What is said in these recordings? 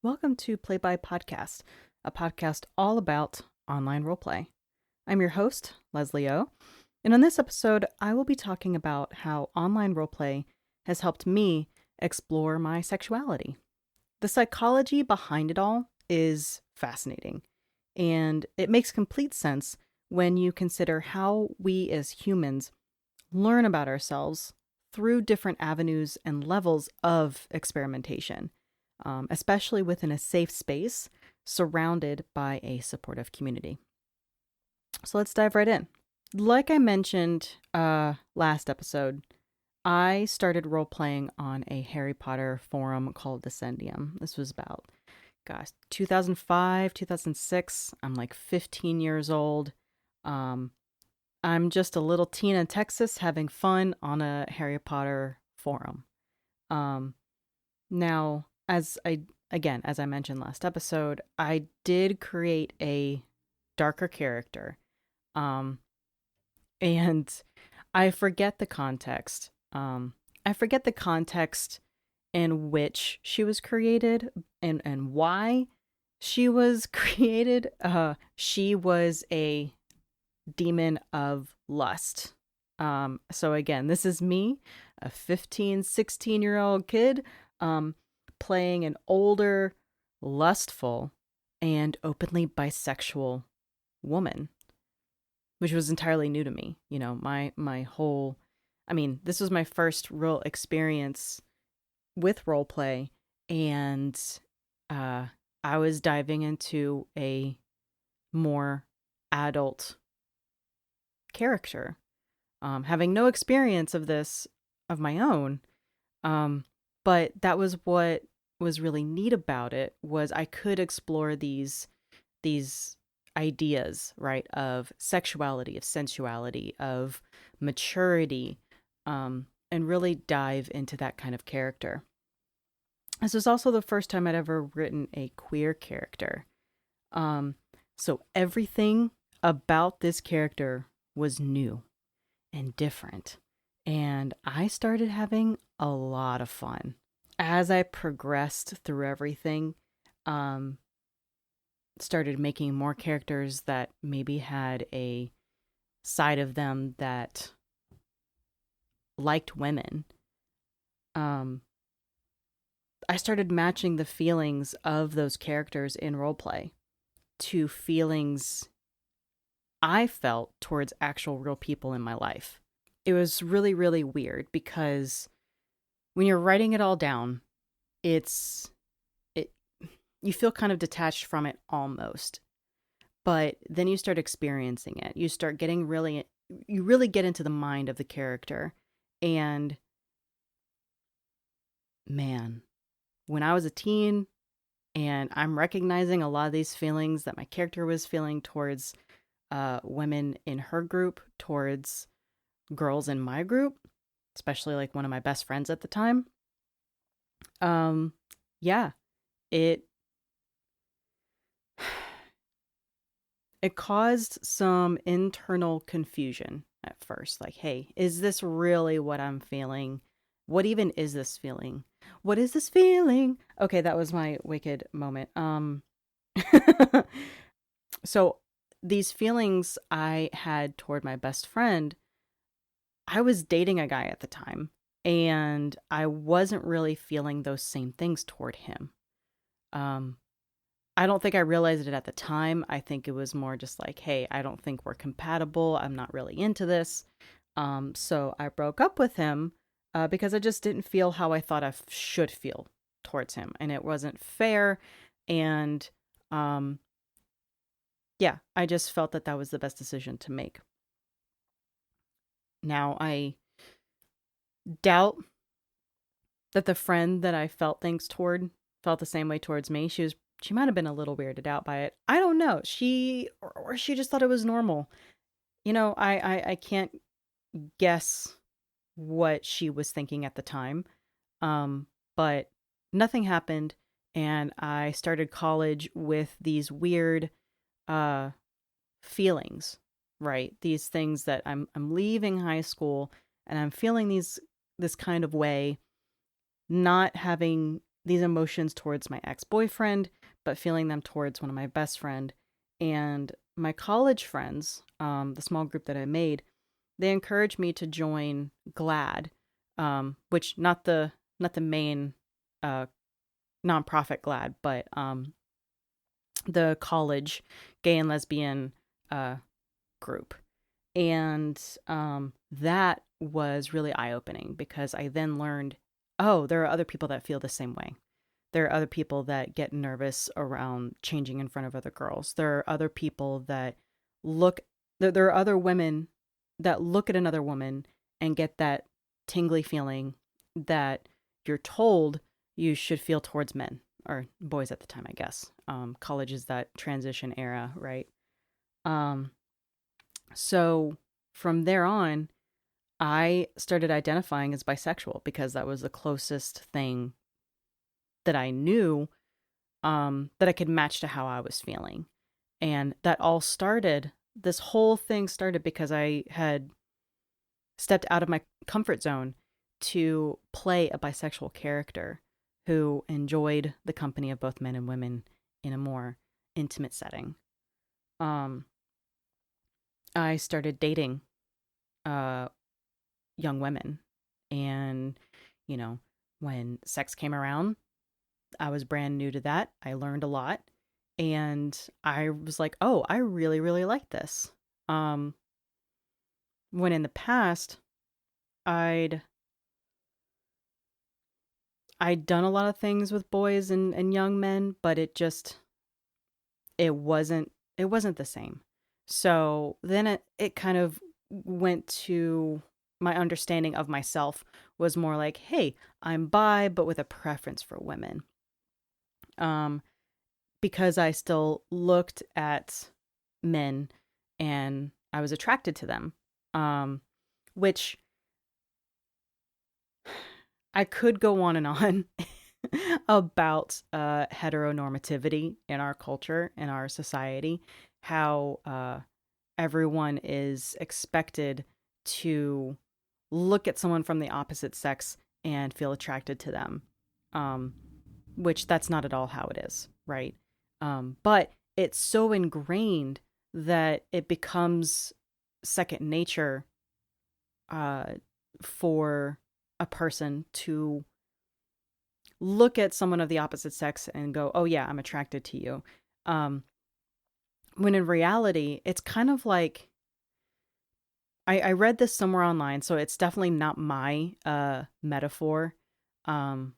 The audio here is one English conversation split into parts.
Welcome to Play by Podcast, a podcast all about online roleplay. I'm your host, Leslie O, and on this episode, I will be talking about how online roleplay has helped me explore my sexuality. The psychology behind it all is fascinating, and it makes complete sense when you consider how we as humans learn about ourselves through different avenues and levels of experimentation, especially within a safe space surrounded by a supportive community. So let's dive right in. Like I mentioned last episode, I started role playing on a Harry Potter forum called Descendium. This was about, 2005, 2006. I'm like 15 years old. I'm just a little teen in Texas having fun on a Harry Potter forum. Now, as I mentioned last episode, I did create a darker character. Um, and I forget the context. I forget the context in which she was created and why she was created. She was a demon of lust. So again, this is me, a 15, 16-year-old kid, playing an older, lustful, and openly bisexual woman, which was entirely new to me. You know, this was my first real experience with role play, and I was diving into a more adult character, having no experience of this of my own. But that was what was really neat about it, was I could explore these ideas, right, of sexuality, of sensuality, of maturity, and really dive into that kind of character. This was also the first time I'd ever written a queer character. So everything about this character was new and different, and I started having a lot of fun. As I progressed through everything, started making more characters that maybe had a side of them that liked women. I started matching the feelings of those characters in roleplay to feelings I felt towards actual real people in my life. It was really, really weird because when you're writing it all down, you feel kind of detached from it almost. But then you start experiencing it. You really get into the mind of the character. And man, when I was a teen and I'm recognizing a lot of these feelings that my character was feeling towards women in her group, towards girls in my group, especially like one of my best friends at the time. Yeah, it caused some internal confusion at first. Like, hey, is this really what I'm feeling? What even is this feeling? What is this feeling? Okay, that was my wicked moment. So these feelings I had toward my best friend, I was dating a guy at the time, and I wasn't really feeling those same things toward him. I don't think I realized it at the time. I think it was more just like, hey, I don't think we're compatible. I'm not really into this. So I broke up with him because I just didn't feel how I thought I should feel towards him. And it wasn't fair. And yeah, I just felt that that was the best decision to make. Now, I doubt that the friend that I felt things toward felt the same way towards me. She might have been a little weirded out by it. I don't know. She just thought it was normal. You know, I can't guess what she was thinking at the time. But nothing happened, and I started college with these weird feelings, right? These things that I'm leaving high school and I'm feeling this kind of way, not having these emotions towards my ex-boyfriend, but feeling them towards one of my best friend. And my college friends, the small group that I made, they encouraged me to join GLAAD, which not the main uh, nonprofit GLAAD, but the college gay and lesbian uh, group. And that was really eye-opening because I then learned, oh, there are other people that feel the same way. There are other people that get nervous around changing in front of other girls. There are other people that look, there are other women that look at another woman and get that tingly feeling that you're told you should feel towards men or boys at the time, I guess. College is that transition era, right? Um, so from there on, I started identifying as bisexual because that was the closest thing that I knew, that I could match to how I was feeling. And that all started, this whole thing started because I had stepped out of my comfort zone to play a bisexual character who enjoyed the company of both men and women in a more intimate setting. Um, I started dating uh, young women. And, you know, when sex came around, I was brand new to that. I learned a lot. And I was like, oh, I really, really like this. When in the past, I'd I'd done a lot of things with boys and young men, but it wasn't it wasn't the same. So then it kind of went to my understanding of myself was more like, hey, I'm bi, but with a preference for women. Um, because I still looked at men and I was attracted to them. Which I could go on and on about heteronormativity in our culture, in our society, how everyone is expected to look at someone from the opposite sex and feel attracted to them, um, which that's not at all how it is, right? But it's so ingrained that it becomes second nature uh, for a person to look at someone of the opposite sex and go, oh, yeah, I'm attracted to you. Um, when in reality, it's kind of like I read this somewhere online, so it's definitely not my metaphor, um,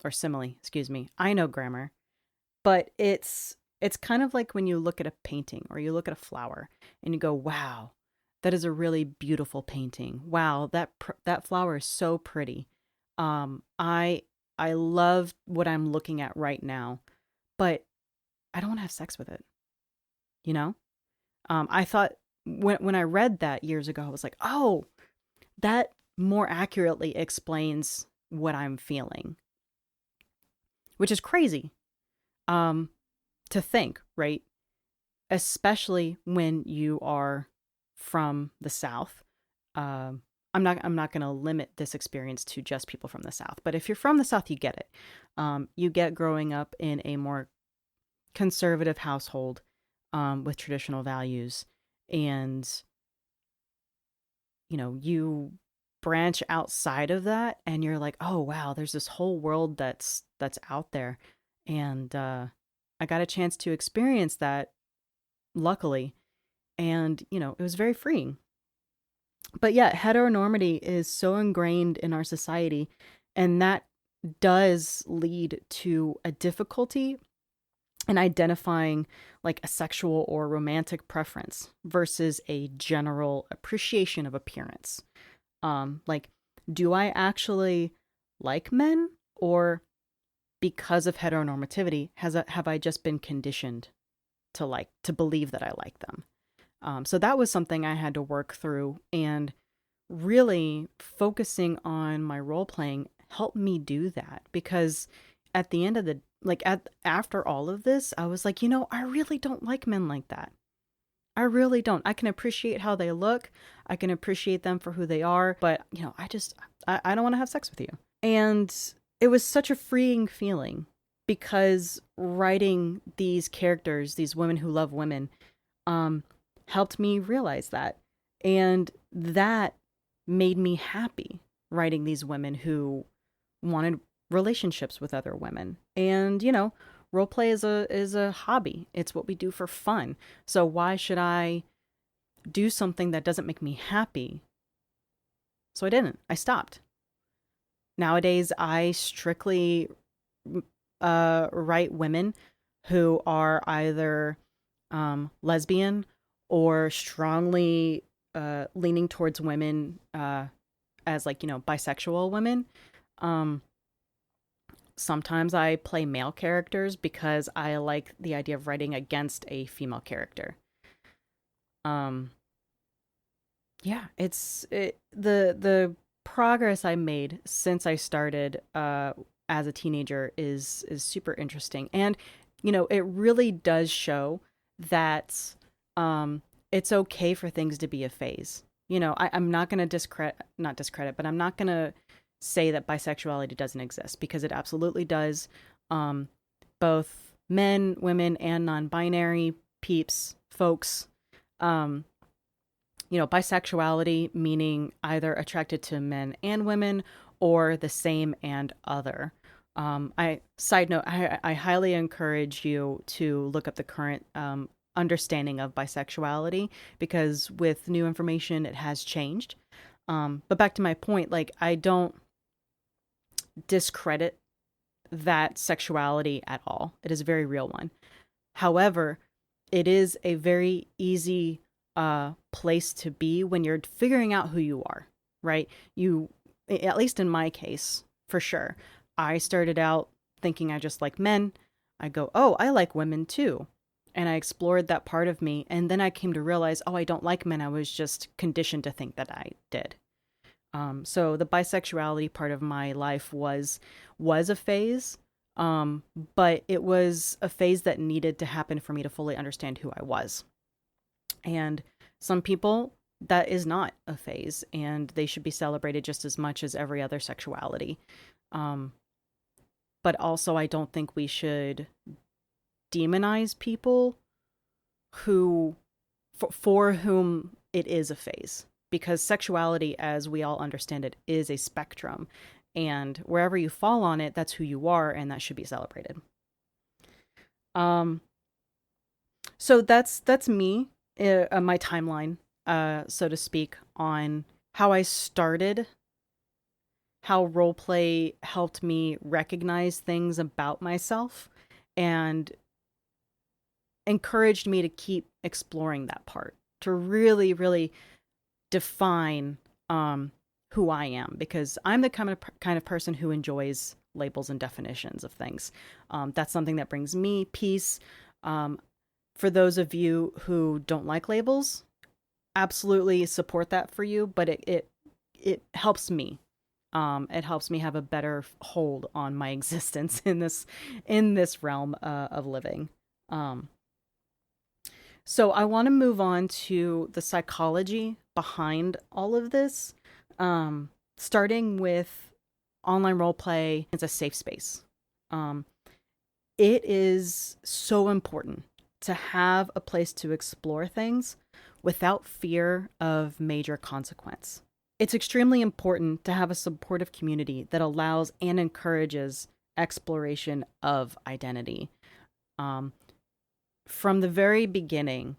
or simile, excuse me. I know grammar, but it's kind of like when you look at a painting or you look at a flower and you go, wow, that is a really beautiful painting. Wow, that flower is so pretty. I love what I'm looking at right now, but I don't want to have sex with it, you know? I thought when I read that years ago, I was like, oh, that more accurately explains what I'm feeling, which is crazy um, to think, right? Especially when you are from the South. I'm not going to limit this experience to just people from the South, but if you're from the South, you get it. You get growing up in a more conservative household with traditional values, and you branch outside of that, and you're like, oh wow, there's this whole world that's out there, and I got a chance to experience that, luckily, and it was very freeing. But yeah, heteronormity is so ingrained in our society, and that does lead to a difficulty in identifying like a sexual or romantic preference versus a general appreciation of appearance. Like, do I actually like men, or because of heteronormativity, have I just been conditioned to believe that I like them? So that was something I had to work through, and really focusing on my role playing helped me do that, because at the end of the after all of this, I was like, I really don't like men like that. I really don't. I can appreciate how they look. I can appreciate them for who they are, but I don't want to have sex with you. And it was such a freeing feeling because writing these characters, these women who love women, um, helped me realize that. And that made me happy writing these women who wanted relationships with other women. And, role play is a hobby. It's what we do for fun. So why should I do something that doesn't make me happy? So I didn't. I stopped. Nowadays, I strictly write women who are either lesbian or strongly leaning towards women as like, bisexual women. Um, Sometimes I play male characters because I like the idea of writing against a female character. Um, yeah, the progress I made since I started as a teenager is super interesting, and it really does show that it's okay for things to be a phase. I'm not going to not discredit, but I'm not going to say that bisexuality doesn't exist, because it absolutely does. Um, Both men, women, and non-binary peeps, folks. Um, Bisexuality meaning either attracted to men and women or the same and other. I side note, I highly encourage you to look up the current understanding of bisexuality, because with new information, it has changed. But back to my point, like, I don't discredit that sexuality at all. It is a very real one. However, it is a very easy place to be when you're figuring out who you are, right? At least in my case, for sure, I started out thinking I just like men. I go, oh, I like women too. And I explored that part of me. And then I came to realize, oh, I don't like men. I was just conditioned to think that I did. So the bisexuality part of my life was a phase, but it was a phase that needed to happen for me to fully understand who I was. And some people, that is not a phase, and they should be celebrated just as much as every other sexuality. Um, but also, I don't think we should demonize people who, for whom it is a phase, because sexuality, as we all understand it, is a spectrum, and wherever you fall on it, that's who you are, and that should be celebrated. Um, so that's me, my timeline, so to speak, on how I started, how roleplay helped me recognize things about myself, and encouraged me to keep exploring that part, to really, really define who I am, because I'm the kind of person who enjoys labels and definitions of things. That's something that brings me peace. For those of you who don't like labels, absolutely support that for you, but it helps me. It helps me have a better hold on my existence in this realm of living. So I want to move on to the psychology behind all of this, starting with online roleplay as a safe space. It is so important to have a place to explore things without fear of major consequence. It's extremely important to have a supportive community that allows and encourages exploration of identity. From the very beginning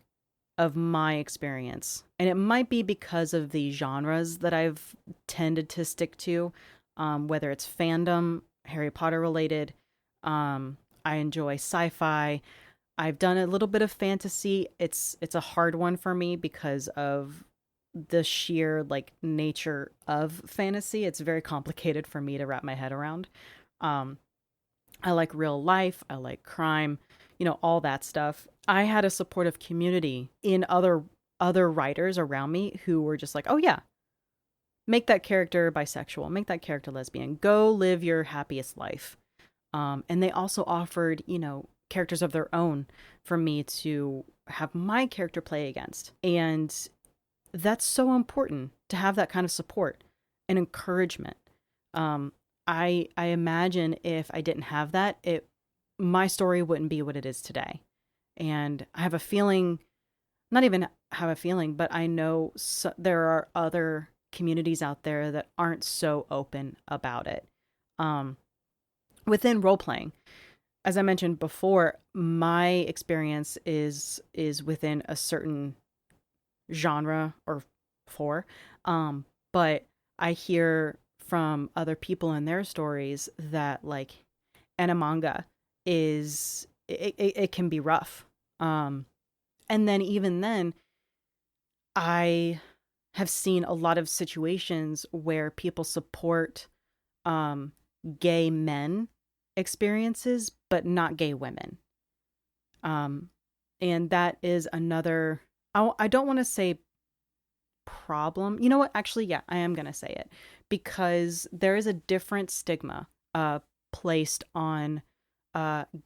of my experience, and it might be because of the genres that I've tended to stick to, whether it's fandom, Harry Potter related, I enjoy sci-fi. I've done a little bit of fantasy. It's a hard one for me because of the sheer like nature of fantasy. It's very complicated for me to wrap my head around. I like real life. I like crime. All that stuff. I had a supportive community in other writers around me who were just like, oh yeah, make that character bisexual, make that character lesbian, go live your happiest life. And they also offered, characters of their own for me to have my character play against. And that's so important to have that kind of support and encouragement. I imagine if I didn't have that, my story wouldn't be what it is today. And I have a feeling, not even have a feeling, but I know there are other communities out there that aren't so open about it. Um, Within role playing, as I mentioned before, my experience is within a certain genre or four. But I hear from other people in their stories that like manga it can be rough. And then even then, I have seen a lot of situations where people support um, gay men experiences, but not gay women. Um, and that is another, I don't want to say problem. You know what? Actually, yeah, I am going to say it because there is a different stigma placed on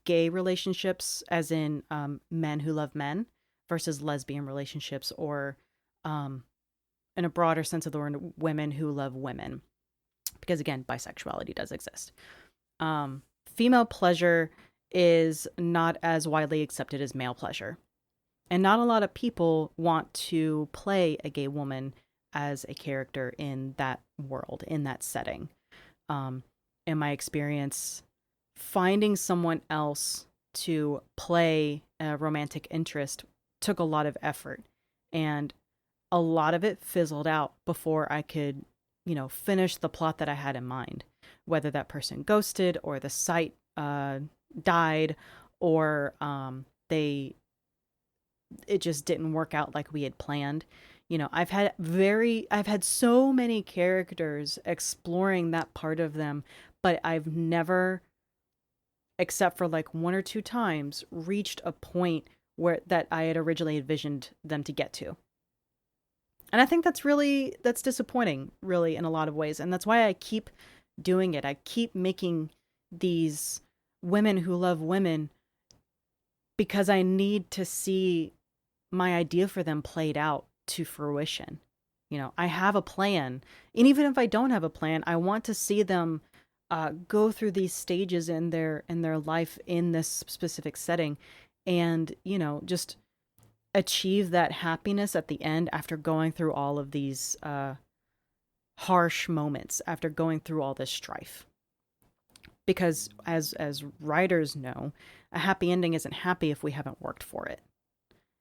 gay relationships, as in men who love men, versus lesbian relationships, or um, in a broader sense of the word, women who love women. Because again, bisexuality does exist. Female pleasure is not as widely accepted as male pleasure. And not a lot of people want to play a gay woman as a character in that world, in that setting. In my experience, finding someone else to play a romantic interest took a lot of effort. And a lot of it fizzled out before I could, finish the plot that I had in mind. Whether that person ghosted or the site died or they it just didn't work out like we had planned. I've had so many characters exploring that part of them, but I've never, except for like one or two times, reached a point where that I had originally envisioned them to get to. And I think that's disappointing, really, in a lot of ways. And that's why I keep doing it. I keep making these women who love women because I need to see my idea for them played out to fruition. I have a plan. And even if I don't have a plan, I want to see them go through these stages in their life in this specific setting and, just achieve that happiness at the end after going through all of these harsh moments, after going through all this strife. Because as writers know, a happy ending isn't happy if we haven't worked for it,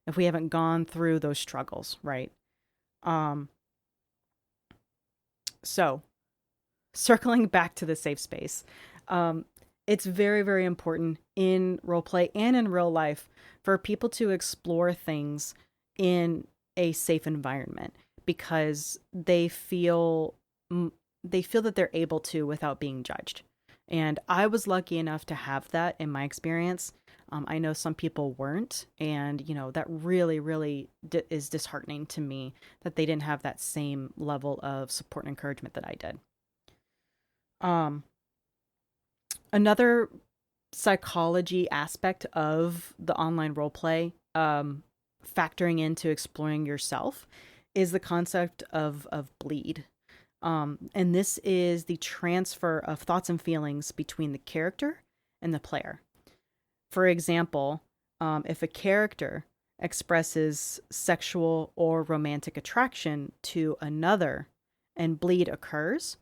if we haven't gone through those struggles, right? So circling back to the safe space, it's very, very important in roleplay and in real life for people to explore things in a safe environment because they feel that they're able to without being judged. And I was lucky enough to have that in my experience. I know some people weren't, and that really, really is disheartening to me that they didn't have that same level of support and encouragement that I did. Another psychology aspect of the online roleplay, factoring into exploring yourself, is the concept of bleed. And this is the transfer of thoughts and feelings between the character and the player. For example, if a character expresses sexual or romantic attraction to another and bleed occurs,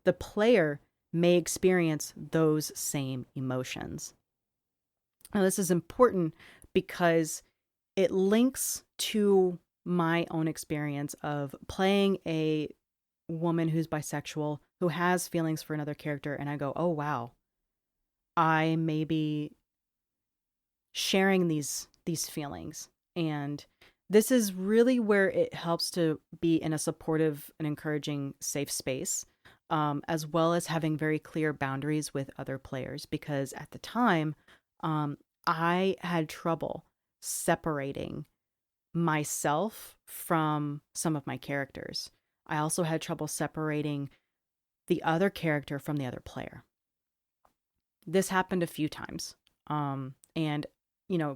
the player may experience those same emotions. Now, this is important because it links to my own experience of playing a woman who's bisexual, who has feelings for another character, and I go, oh, wow, I may be sharing these feelings. And this is really where it helps to be in a supportive and encouraging safe space, as well as having very clear boundaries with other players. Because at the time, I had trouble separating myself from some of my characters. I also had trouble separating the other character from the other player. This happened a few times. And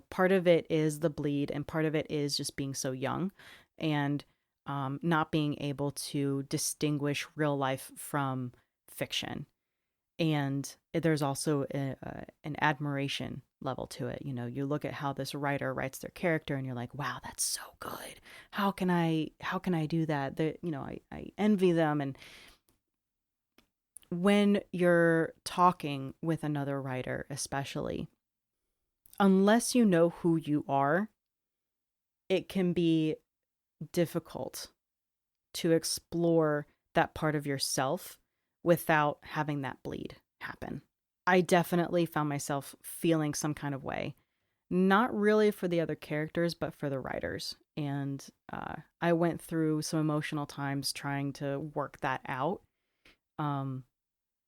part of it is the bleed, and part of it is just being so young and not being able to distinguish real life from fiction. And there's also an admiration level to it. You look at how this writer writes their character and you're like, wow, that's so good. How can I do that? I envy them. And when you're talking with another writer, especially, unless you know who you are, it can be difficult to explore that part of yourself without having that bleed happen. I definitely found myself feeling some kind of way, not really for the other characters, but for the writers. And I went through some emotional times trying to work that out.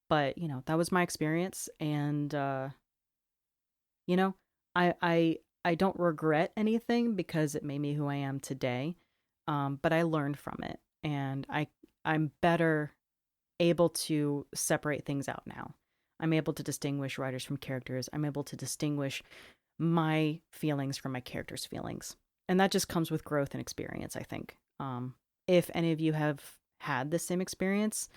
But that was my experience, and you know, I don't regret anything because it made me who I am today. But I learned from it, and I'm better able to separate things out now. I'm able to distinguish writers from characters. I'm able to distinguish my feelings from my character's feelings. And that just comes with growth and experience, I think. If any of you have had the same experience,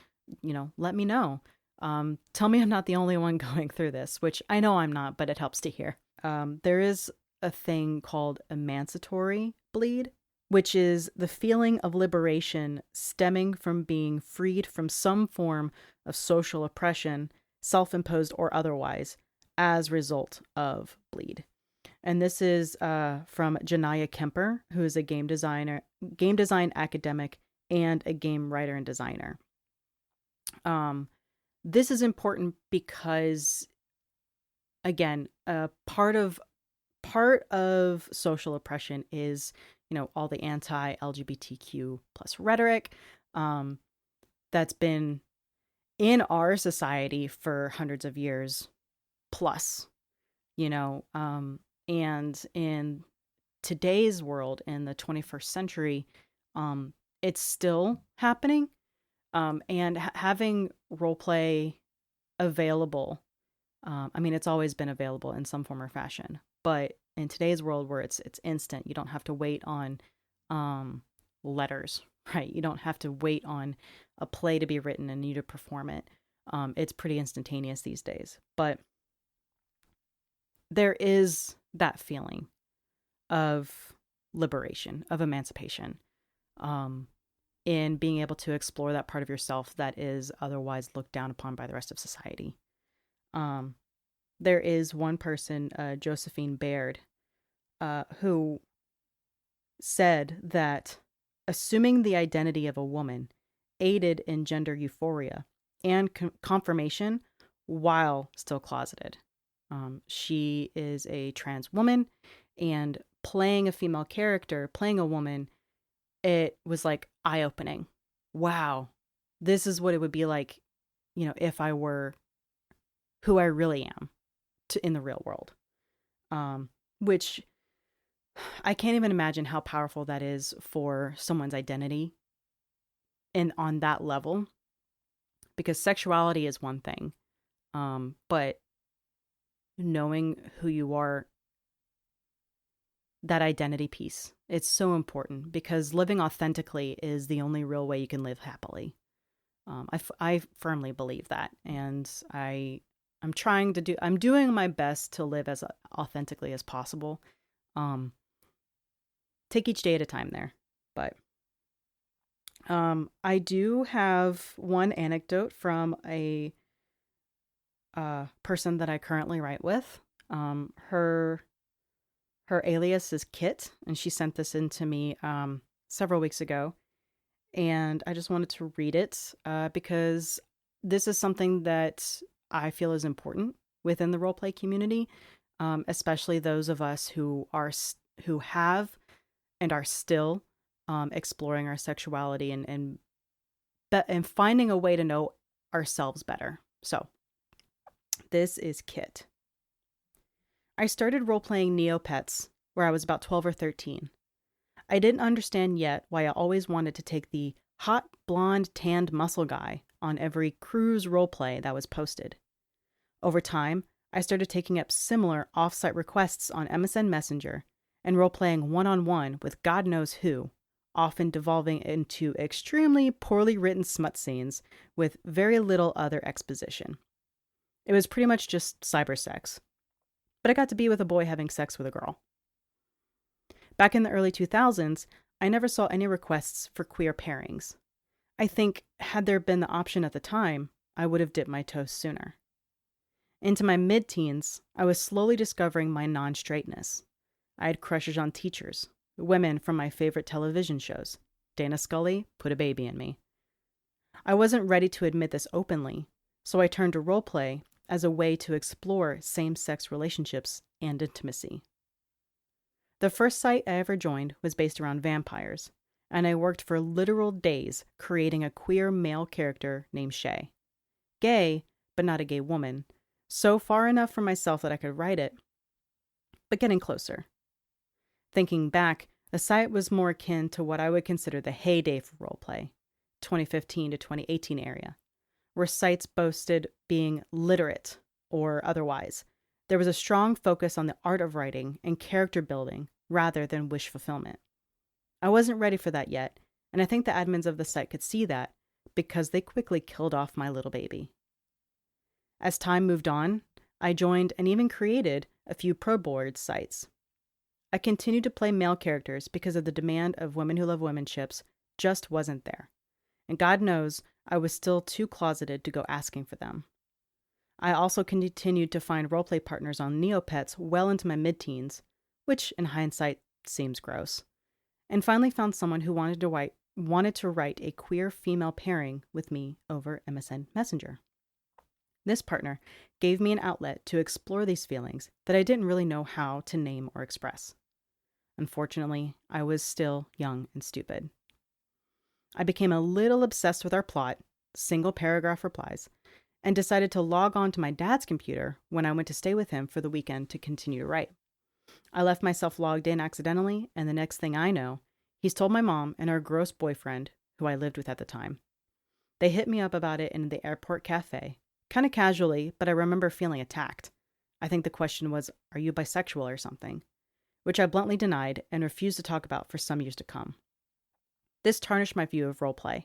let me know. Tell me I'm not the only one going through this, which I know I'm not, but it helps to hear. There is a thing called emancipatory bleed, which is the feeling of liberation stemming from being freed from some form of social oppression, self-imposed or otherwise, as a result of bleed. And this is from Janaya Kemper, who is a game design academic, and a game writer and designer. This is important because, again, part of social oppression is, all the anti-LGBTQ plus rhetoric that's been in our society for hundreds of years plus, and in today's world, in the 21st century, it's still happening. And having roleplay available, it's always been available in some form or fashion, but in today's world where it's instant, you don't have to wait on letters, right? You don't have to wait on a play to be written and you to perform it. It's pretty instantaneous these days, but there is that feeling of liberation, of emancipation, in being able to explore that part of yourself that is otherwise looked down upon by the rest of society. There is one person, Josephine Baird, who said that assuming the identity of a woman aided in gender euphoria and confirmation while still closeted. She is a trans woman, and playing a female character, playing a woman, it was like eye-opening. Wow, this is what it would be like, if I were who I really am in the real world. Which I can't even imagine how powerful that is for someone's identity and on that level, because sexuality is one thing, but knowing who you are, that identity piece, it's so important, because living authentically is the only real way you can live happily. I firmly believe that, and I'm doing my best to live as authentically as possible. Take each day at a time there, but I do have one anecdote from a person that I currently write with. Her alias is Kit, and she sent this in to me several weeks ago, and I just wanted to read it because this is something that I feel is important within the roleplay community, especially those of us who have and are still exploring our sexuality and finding a way to know ourselves better. So, this is Kit. I started role-playing Neopets where I was about 12 or 13. I didn't understand yet why I always wanted to take the hot, blonde, tanned muscle guy on every cruise roleplay that was posted. Over time, I started taking up similar off-site requests on MSN Messenger and role-playing one-on-one with God knows who, often devolving into extremely poorly written smut scenes with very little other exposition. It was pretty much just cyber sex, but I got to be with a boy having sex with a girl. Back in the early 2000s, I never saw any requests for queer pairings. I think, had there been the option at the time, I would have dipped my toes sooner. Into my mid teens, I was slowly discovering my non straightness. I had crushes on teachers, women from my favorite television shows. Dana Scully put a baby in me. I wasn't ready to admit this openly, so I turned to roleplay as a way to explore same sex relationships and intimacy. The first site I ever joined was based around vampires, and I worked for literal days creating a queer male character named Shay. Gay, but not a gay woman, so far enough from myself that I could write it, but getting closer. Thinking back, the site was more akin to what I would consider the heyday for roleplay, 2015 to 2018 area, where sites boasted being literate or otherwise. There was a strong focus on the art of writing and character building rather than wish fulfillment. I wasn't ready for that yet, and I think the admins of the site could see that because they quickly killed off my little baby. As time moved on, I joined and even created a few pro board sites. I continued to play male characters because of the demand of Women Who Love Women ships just wasn't there. And God knows I was still too closeted to go asking for them. I also continued to find roleplay partners on Neopets well into my mid-teens, which in hindsight seems gross, and finally found someone who wanted to write a queer female pairing with me over MSN Messenger. This partner gave me an outlet to explore these feelings that I didn't really know how to name or express. Unfortunately, I was still young and stupid. I became a little obsessed with our plot, single paragraph replies, and decided to log on to my dad's computer when I went to stay with him for the weekend to continue to write. I left myself logged in accidentally, and the next thing I know, he's told my mom and her gross boyfriend, who I lived with at the time. They hit me up about it in the airport cafe, kind of casually, but I remember feeling attacked. I think the question was, "Are you bisexual or something?" Which I bluntly denied and refused to talk about for some years to come. This tarnished my view of roleplay.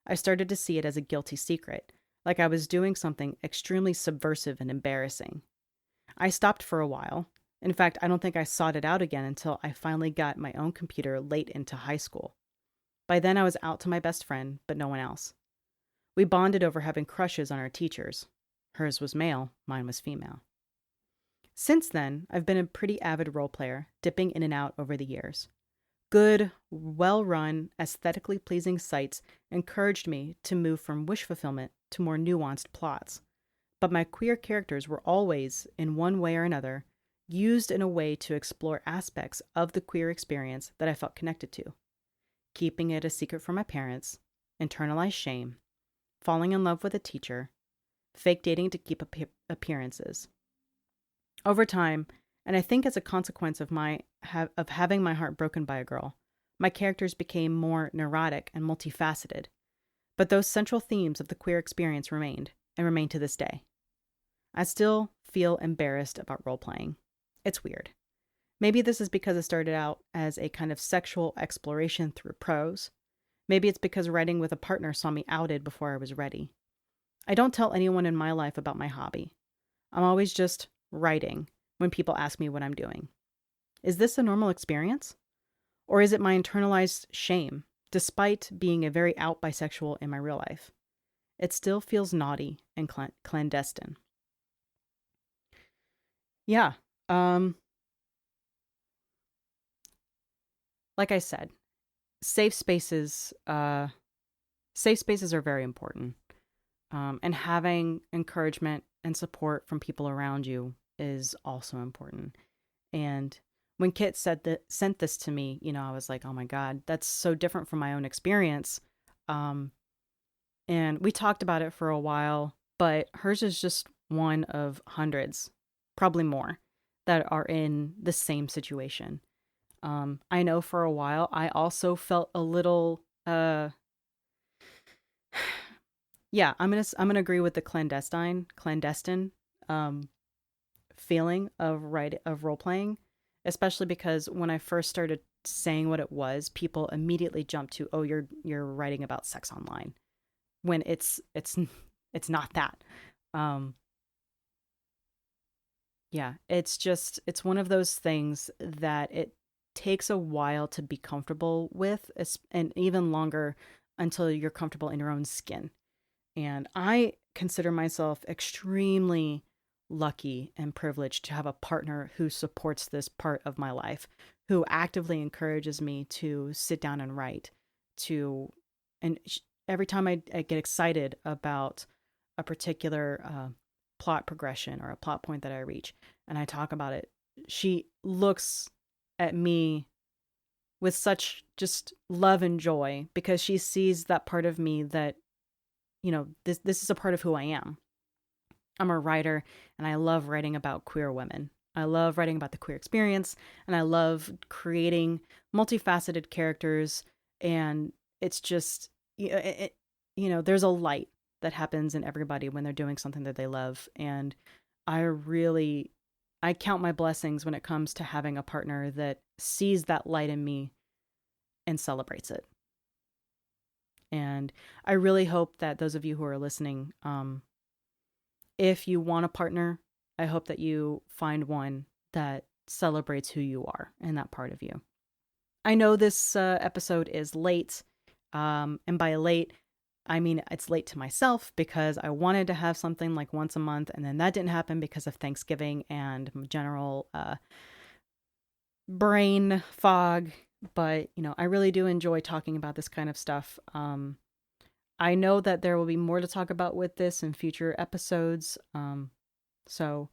I started to see it as a guilty secret, like I was doing something extremely subversive and embarrassing. I stopped for a while. In fact, I don't think I sought it out again until I finally got my own computer late into high school. By then I was out to my best friend, but no one else. We bonded over having crushes on our teachers. Hers was male, mine was female. Since then, I've been a pretty avid role player, dipping in and out over the years. Good, well-run, aesthetically pleasing sites encouraged me to move from wish fulfillment to more nuanced plots. But my queer characters were always, in one way or another, used in a way to explore aspects of the queer experience that I felt connected to. Keeping it a secret from my parents, internalized shame, falling in love with a teacher, fake dating to keep appearances. Over time, and I think as a consequence of having my heart broken by a girl, my characters became more neurotic and multifaceted. But those central themes of the queer experience remained, and remain to this day. I still feel embarrassed about role-playing. It's weird. Maybe this is because it started out as a kind of sexual exploration through prose. Maybe it's because writing with a partner saw me outed before I was ready. I don't tell anyone in my life about my hobby. I'm always just writing when people ask me what I'm doing. Is this a normal experience? Or is it my internalized shame, despite being a very out bisexual in my real life? It still feels naughty and clandestine. Yeah. Like I said, safe spaces are very important. And having encouragement and support from people around you is also important. And when Kit sent this to me, I was like, oh my God, that's so different from my own experience. And we talked about it for a while, but hers is just one of hundreds, probably more, that are in the same situation. I know for a while I also felt a little yeah, I'm gonna agree with the clandestine feeling of role playing, especially because when I first started saying what it was, people immediately jumped to, "Oh, you're writing about sex online," when it's not that. Yeah, it's one of those things that it takes a while to be comfortable with, and even longer until you're comfortable in your own skin. And I consider myself extremely lucky and privileged to have a partner who supports this part of my life, who actively encourages me to sit down and write, to, and every time I get excited about a particular plot progression or a plot point that I reach and I talk about it, she looks at me with such just love and joy because she sees that part of me that, this is a part of who I am. I'm a writer and I love writing about queer women. I love writing about the queer experience and I love creating multifaceted characters. And it's just, there's a light that happens in everybody when they're doing something that they love. And I count my blessings when it comes to having a partner that sees that light in me and celebrates it. And I really hope that those of you who are listening, if you want a partner, I hope that you find one that celebrates who you are and that part of you. I know this episode is late, and by late, I mean it's late to myself because I wanted to have something like once a month, and then that didn't happen because of Thanksgiving and general brain fog. But I really do enjoy talking about this kind of stuff. I know that there will be more to talk about with this in future episodes. So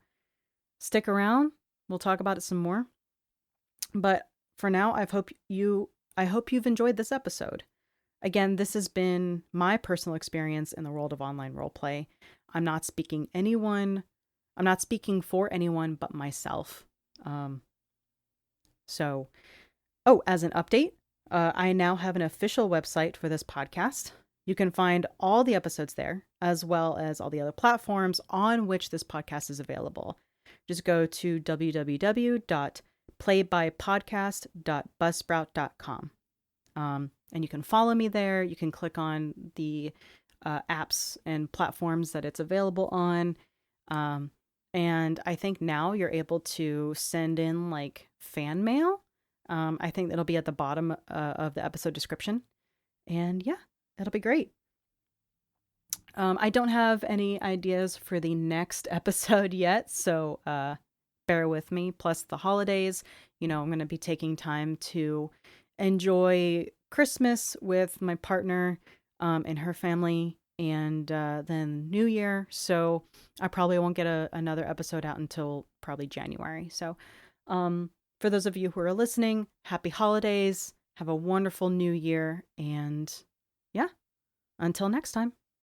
stick around. We'll talk about it some more. But for now, I hope you've enjoyed this episode. Again, this has been my personal experience in the world of online roleplay. I'm not speaking for anyone but myself. As an update, I now have an official website for this podcast. You can find all the episodes there, as well as all the other platforms on which this podcast is available. Just go to www.playbypodcast.buzzsprout.com. And you can follow me there. You can click on the apps and platforms that it's available on. And I think now you're able to send in like fan mail. I think it'll be at the bottom of the episode description. And yeah, it'll be great. I don't have any ideas for the next episode yet, so bear with me. Plus the holidays, I'm going to be taking time to enjoy Christmas with my partner and her family, and then New Year. So I probably won't get another episode out until probably January. So for those of you who are listening, happy holidays. Have a wonderful New Year. And yeah, until next time.